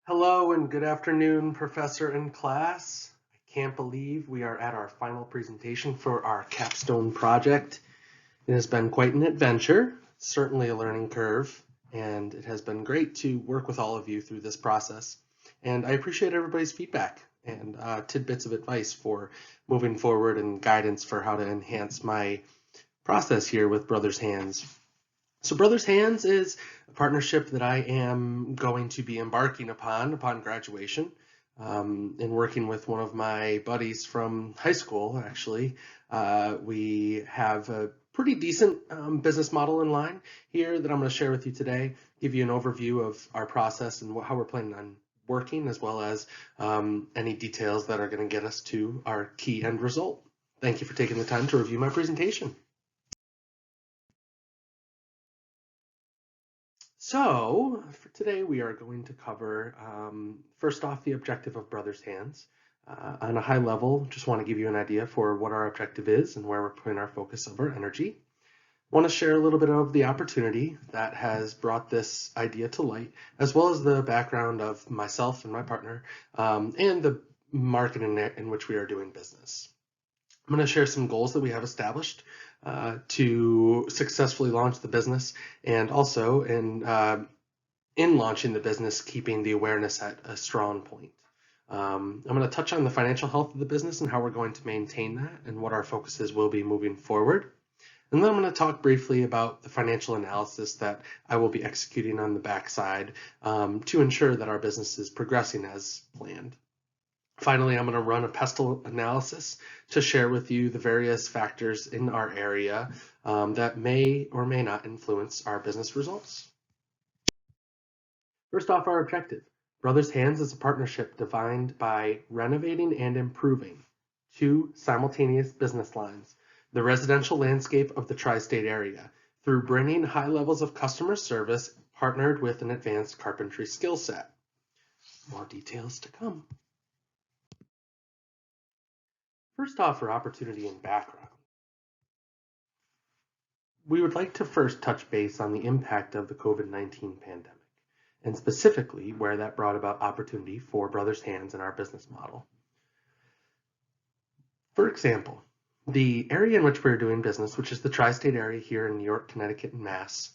Hello and good afternoon, Professor and class. I can't believe we are at our final presentation for our capstone project. It has been quite an adventure, certainly a learning curve, and it has been great to work with all of you through this process. And I appreciate everybody's feedback and tidbits of advice for moving forward and guidance for how to enhance my process here with Brothers Hands. So Brothers Hands is a partnership that I am going to be embarking upon graduation, and working with one of my buddies from high school, actually. We have a pretty decent business model in line here that I'm going to share with you today, give you an overview of our process and how we're planning on working, as well as any details that are going to get us to our key end result. Thank you for taking the time to review my presentation. So for today, we are going to cover, first off, the objective of Brothers Hands. On a high level, just want to give you an idea for what our objective is and where we're putting our focus of our energy. Want to share a little bit of the opportunity that has brought this idea to light, as well as the background of myself and my partner, and the market in which we are doing business. I'm going to share some goals that we have established to successfully launch the business, and also in launching the business, keeping the awareness at a strong point. I'm going to touch on the financial health of the business and how we're going to maintain that and what our focuses will be moving forward. And then I'm going to talk briefly about the financial analysis that I will be executing on the backside to ensure that our business is progressing as planned. Finally, I'm going to run a pestle analysis to share with you the various factors in our area that may or may not influence our business results. First off, our objective. Brothers Hands is a partnership defined by renovating and improving two simultaneous business lines, the residential landscape of the tri-state area, through bringing high levels of customer service partnered with an advanced carpentry skill set. More details to come. First off, for opportunity and background, we would like to first touch base on the impact of the COVID-19 pandemic, and specifically where that brought about opportunity for Brothers Hands in our business model. For example, the area in which we're doing business, which is the tri-state area here in New York, Connecticut, and Mass,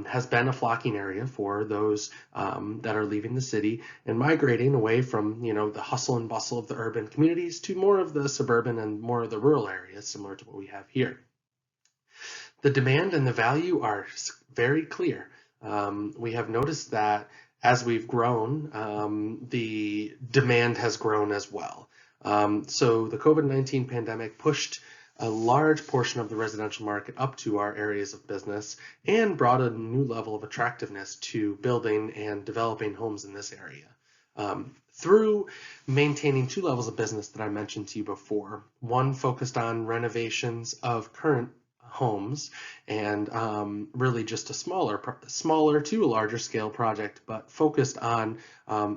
has been a flocking area for those that are leaving the city and migrating away from, the hustle and bustle of the urban communities to more of the suburban and more of the rural areas, similar to what we have here. The demand and the value are very clear. We have noticed that as we've grown, the demand has grown as well. So the COVID-19 pandemic pushed a large portion of the residential market up to our areas of business and brought a new level of attractiveness to building and developing homes in this area. Through maintaining two levels of business that I mentioned to you before, one focused on renovations of current homes and really just a smaller to a larger scale project, but focused on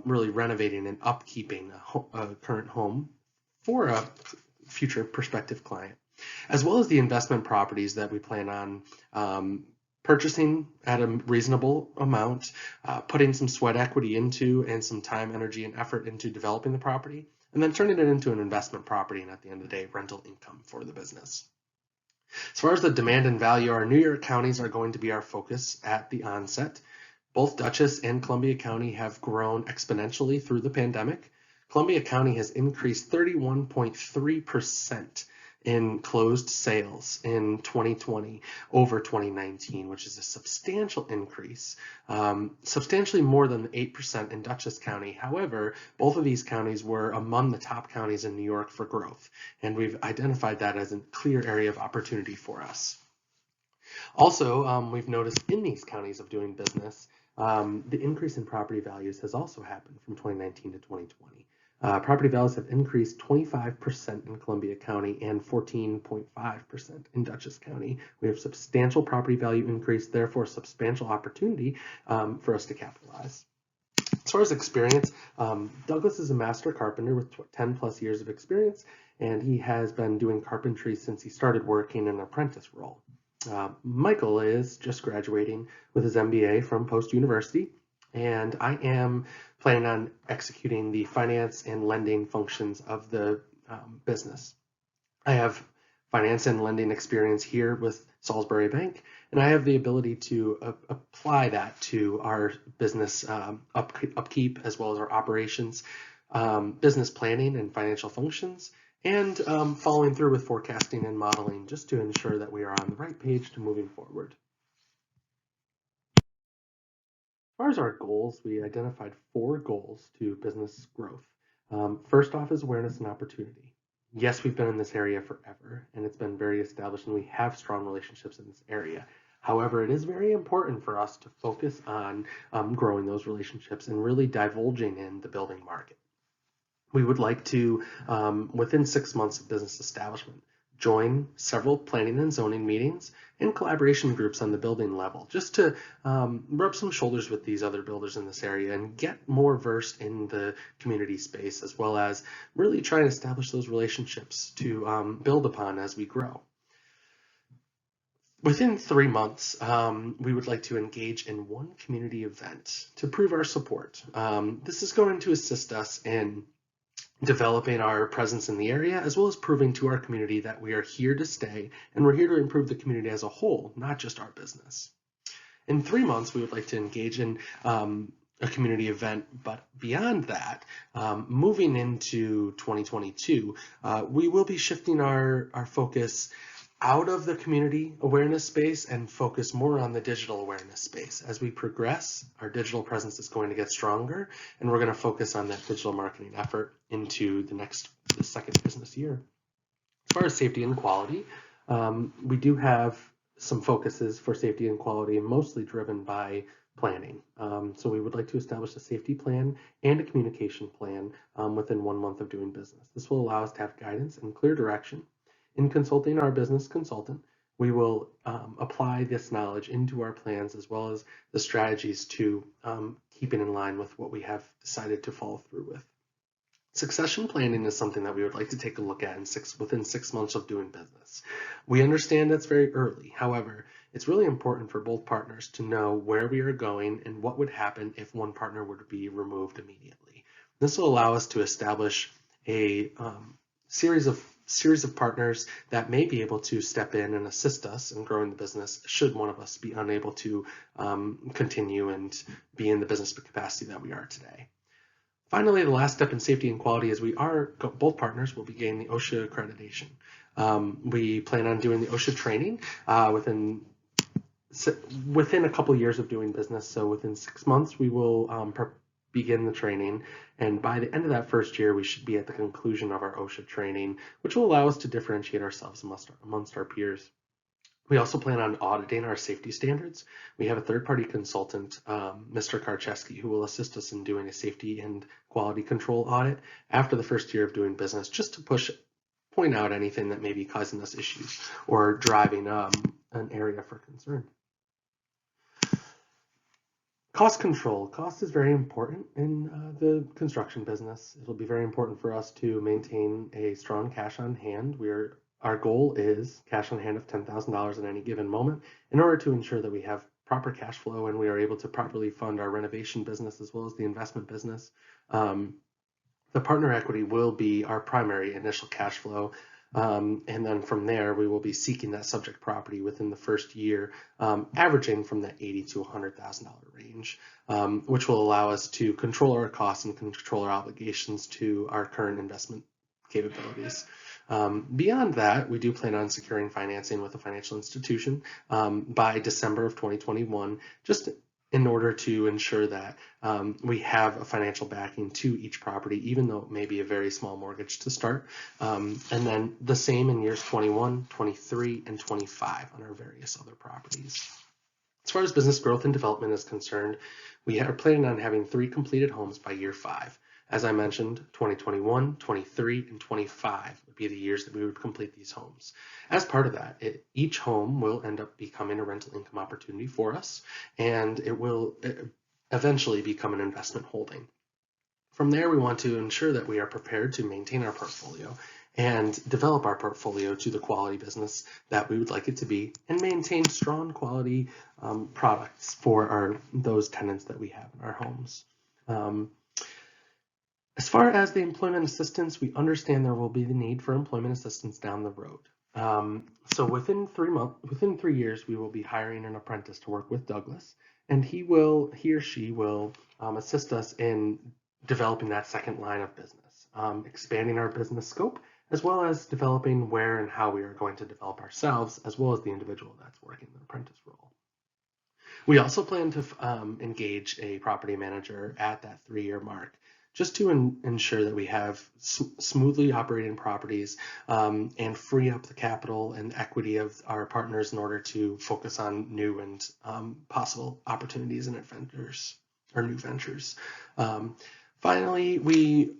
really renovating and upkeeping a current home for a future prospective client, as well as the investment properties that we plan on purchasing at a reasonable amount, putting some sweat equity into and some time, energy, and effort into developing the property, and then turning it into an investment property and at the end of the day, rental income for the business. As far as the demand and value, our New York counties are going to be our focus at the onset. Both Dutchess and Columbia County have grown exponentially through the pandemic. Columbia County has increased 31.3% in closed sales in 2020 over 2019, which is a substantial increase, substantially more than the 8% in Dutchess County. However, both of these counties were among the top counties in New York for growth, and we've identified that as a clear area of opportunity for us. Also, we've noticed in these counties of doing business, the increase in property values has also happened from 2019 to 2020. Property values have increased 25% in Columbia County and 14.5% in Dutchess County. We have substantial property value increase, therefore substantial opportunity for us to capitalize. As far as experience, Douglas is a master carpenter with 10 plus years of experience, and he has been doing carpentry since he started working in an apprentice role. Michael is just graduating with his MBA from Post University. and I am planning on executing the finance and lending functions of the business. I have finance and lending experience here with Salisbury Bank, and I have the ability to apply that to our business upkeep as well as our operations, business planning and financial functions, and following through with forecasting and modeling just to ensure that we are on the right page to moving forward. As far as our goals, we identified 4 goals to business growth. First off is awareness and opportunity. Yes, we've been in this area forever, and it's been very established, and we have strong relationships in this area. However, it is very important for us to focus on growing those relationships and really divulging in the building market. We would like to, within 6 months of business establishment, join several planning and zoning meetings and collaboration groups on the building level, just to rub some shoulders with these other builders in this area and get more versed in the community space, as well as really try to establish those relationships to build upon as we grow. Within 3 months, we would like to engage in one community event to prove our support. This is going to assist us in developing our presence in the area, as well as proving to our community that we are here to stay and we're here to improve the community as a whole, not just our business. In 3 months, we would like to engage in a community event, but beyond that, moving into 2022, we will be shifting our focus out of the community awareness space and focus more on the digital awareness space. As we progress, our digital presence is going to get stronger, and we're going to focus on that digital marketing effort into the second business year. As far as safety and quality, we do have some focuses for safety and quality, mostly driven by planning. So we would like to establish a safety plan and a communication plan within 1 month of doing business. This will allow us to have guidance and clear direction. In consulting our business consultant, we will apply this knowledge into our plans, as well as the strategies to keep it in line with what we have decided to follow through with. Succession planning is something that we would like to take a look at within 6 months of doing business. We understand that's very early. However, it's really important for both partners to know where we are going and what would happen if one partner were to be removed immediately. This will allow us to establish a series of partners that may be able to step in and assist us in growing the business should one of us be unable to continue and be in the business capacity that we are today. Finally, the last step in safety and quality is both partners will be gaining the OSHA accreditation. We plan on doing the OSHA training within a couple years of doing business. So within 6 months, we will begin the training, and by the end of that first year, we should be at the conclusion of our OSHA training, which will allow us to differentiate ourselves amongst our peers. We also plan on auditing our safety standards. We have a third-party consultant, Mr. Karczewski, who will assist us in doing a safety and quality control audit after the first year of doing business, just to point out anything that may be causing us issues or driving an area for concern. Cost control. Cost is very important in the construction business. It'll be very important for us to maintain a strong cash on hand. Our goal is cash on hand of $10,000 at any given moment in order to ensure that we have proper cash flow and we are able to properly fund our renovation business as well as the investment business. The partner equity will be our primary initial cash flow. And then from there, we will be seeking that subject property within the first year, averaging from that $80,000 to $100,000 range, which will allow us to control our costs and control our obligations to our current investment capabilities. Beyond that, we do plan on securing financing with a financial institution by December of 2021, just in order to ensure that we have a financial backing to each property, even though it may be a very small mortgage to start. And then the same in years 21, 23, and 25 on our various other properties. As far as business growth and development is concerned, we are planning on having 3 completed homes by year 5. As I mentioned, 2021, 23, and 25 would be the years that we would complete these homes. As part of that, each home will end up becoming a rental income opportunity for us, and it will eventually become an investment holding. From there, we want to ensure that we are prepared to maintain our portfolio and develop our portfolio to the quality business that we would like it to be, and maintain strong quality products for those tenants that we have in our homes. As far as the employment assistance, we understand there will be the need for employment assistance down the road. So within 3 years, we will be hiring an apprentice to work with Douglas, and he or she will assist us in developing that second line of business, expanding our business scope, as well as developing where and how we are going to develop ourselves, as well as the individual that's working the apprentice role. We also plan to engage a property manager at that 3-year mark, just to ensure that we have smoothly operating properties and free up the capital and equity of our partners in order to focus on new and possible opportunities and adventures or new ventures. Finally, we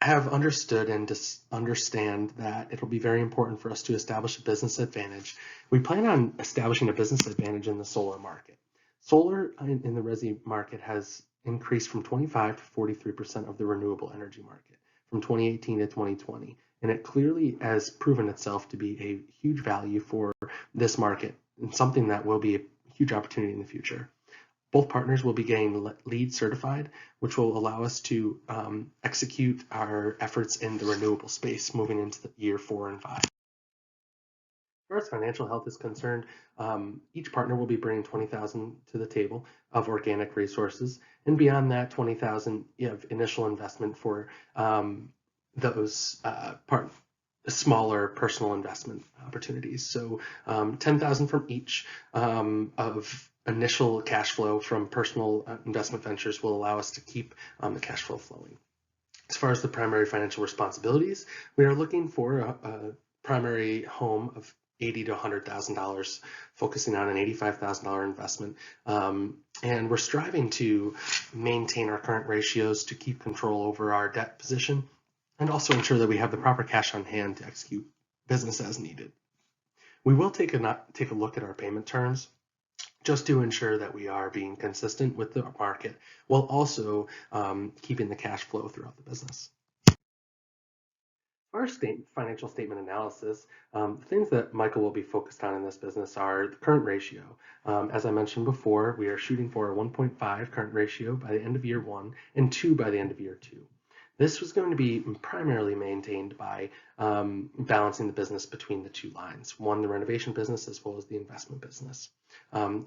have understood and understand that it'll be very important for us to establish a business advantage. We plan on establishing a business advantage in the solar market. Solar in the resi market has increased from 25 to 43% of the renewable energy market from 2018 to 2020. And it clearly has proven itself to be a huge value for this market and something that will be a huge opportunity in the future. Both partners will be getting LEED certified, which will allow us to execute our efforts in the renewable space moving into the year 4 and 5. As far as financial health is concerned, each partner will be bringing $20,000 to the table of organic resources, and beyond that, $20,000 of initial investment for those smaller personal investment opportunities. So $10,000 from each of initial cash flow from personal investment ventures will allow us to keep the cash flow flowing. As far as the primary financial responsibilities, we are looking for a primary home of $80,000 to $100,000, focusing on an $85,000 investment. And we're striving to maintain our current ratios to keep control over our debt position and also ensure that we have the proper cash on hand to execute business as needed. We will take a look at our payment terms just to ensure that we are being consistent with the market while also keeping the cash flow throughout the business. Our financial statement analysis, the things that Michael will be focused on in this business are the current ratio. As I mentioned before, we are shooting for a 1.5 current ratio by the end of year 1 and 2 by the end of year 2. This was going to be primarily maintained by balancing the business between the two lines, one, the renovation business, as well as the investment business.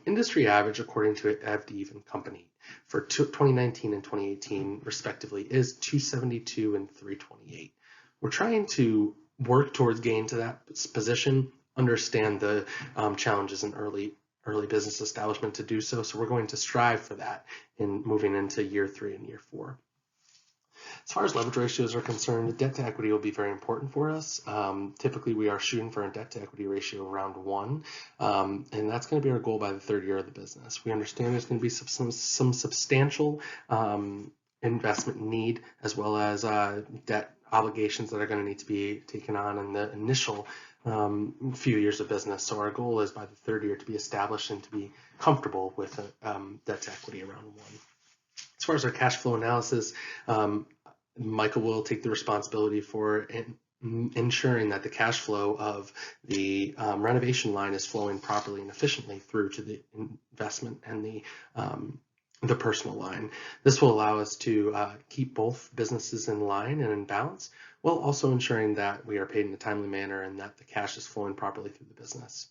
Industry average, according to Avdeev and Company, for 2019 and 2018, respectively, is 272 and 328. We're trying to work towards getting to that position, understand the challenges in early business establishment to do so. So we're going to strive for that in moving into year 3 and year 4. As far as leverage ratios are concerned, debt to equity will be very important for us. Typically, we are shooting for a debt to equity ratio around 1, and that's going to be our goal by the 3rd year of the business. We understand there's going to be some substantial investment need, as well as debt obligations that are going to need to be taken on in the initial few years of business. So our goal is by the 3rd year to be established and to be comfortable with a debt to equity around 1. As far as our cash flow analysis, Michael will take the responsibility for ensuring that the cash flow of the renovation line is flowing properly and efficiently through to the investment and the personal line. This will allow us to keep both businesses in line and in balance, while also ensuring that we are paid in a timely manner and that the cash is flowing properly through the business.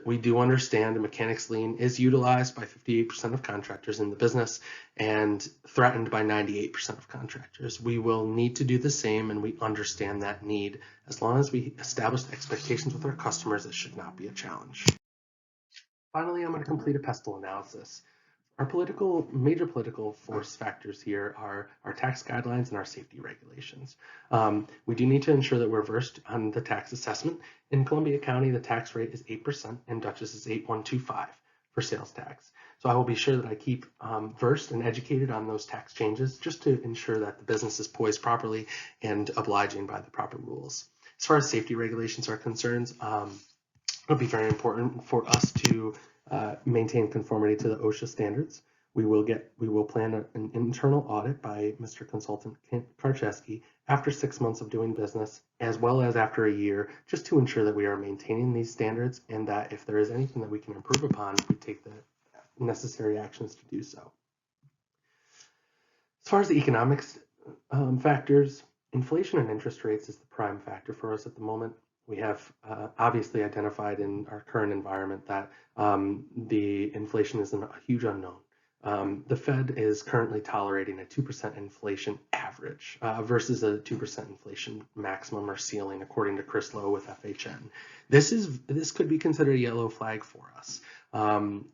We do understand a mechanics lien is utilized by 58% of contractors in the business and threatened by 98% of contractors. We will need to do the same, and we understand that need. As long as we establish expectations with our customers, it should not be a challenge. Finally, I'm going to complete a pestle analysis. Our major political force factors here are our tax guidelines and our safety regulations. We do need to ensure that we're versed on the tax assessment. In Columbia County, the tax rate is 8% and Dutchess is 8.125 for sales tax. So I will be sure that I keep versed and educated on those tax changes just to ensure that the business is poised properly and obliging by the proper rules. As far as safety regulations are concerned, it'll be very important for us to maintain conformity to the OSHA standards. We will plan an internal audit by Mr. Consultant Karcheski after 6 months of doing business, as well as after a year, just to ensure that we are maintaining these standards and that if there is anything that we can improve upon, we take the necessary actions to do so. As far as the economics factors, inflation and interest rates is the prime factor for us at the moment. We have obviously identified in our current environment that the inflation is a huge unknown. The Fed is currently tolerating a 2% inflation average versus a 2% inflation maximum or ceiling, according to Chris Lowe with FHN. This could be considered a yellow flag for us.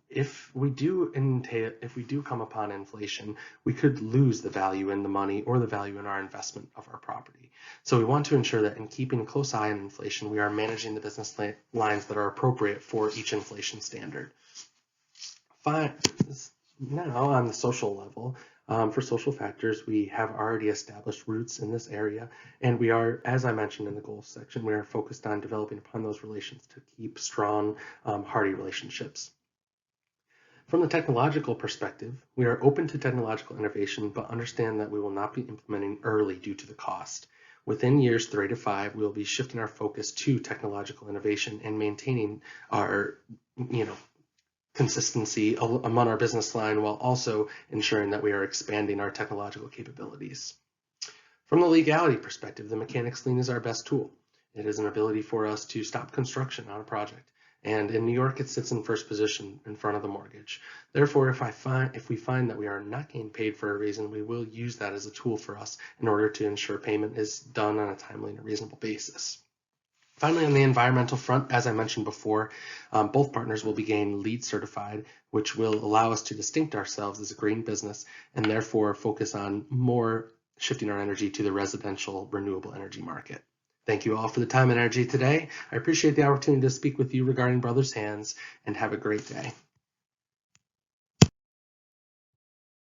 If we do come upon inflation, we could lose the value in the money or the value in our investment of our property. So we want to ensure that in keeping a close eye on inflation, we are managing the business lines that are appropriate for each inflation standard. Fine. Now on the social level, for social factors, we have already established roots in this area, and we are, as I mentioned in the goals section, we are focused on developing upon those relations to keep strong, hearty relationships. From the technological perspective, we are open to technological innovation, but understand that we will not be implementing early due to the cost. Within years 3 to 5, we will be shifting our focus to technological innovation and maintaining our, consistency among our business line while also ensuring that we are expanding our technological capabilities. From the legality perspective, the mechanics lien is our best tool. It is an ability for us to stop construction on a project. And in New York, it sits in first position in front of the mortgage. Therefore, if we find that we are not getting paid for a reason, we will use that as a tool for us in order to ensure payment is done on a timely and reasonable basis. Finally, on the environmental front, as I mentioned before, both partners will be getting LEED certified, which will allow us to distinct ourselves as a green business and therefore focus on more shifting our energy to the residential renewable energy market. Thank you all for the time and energy today. I appreciate the opportunity to speak with you regarding Brothers Hands, and have a great day.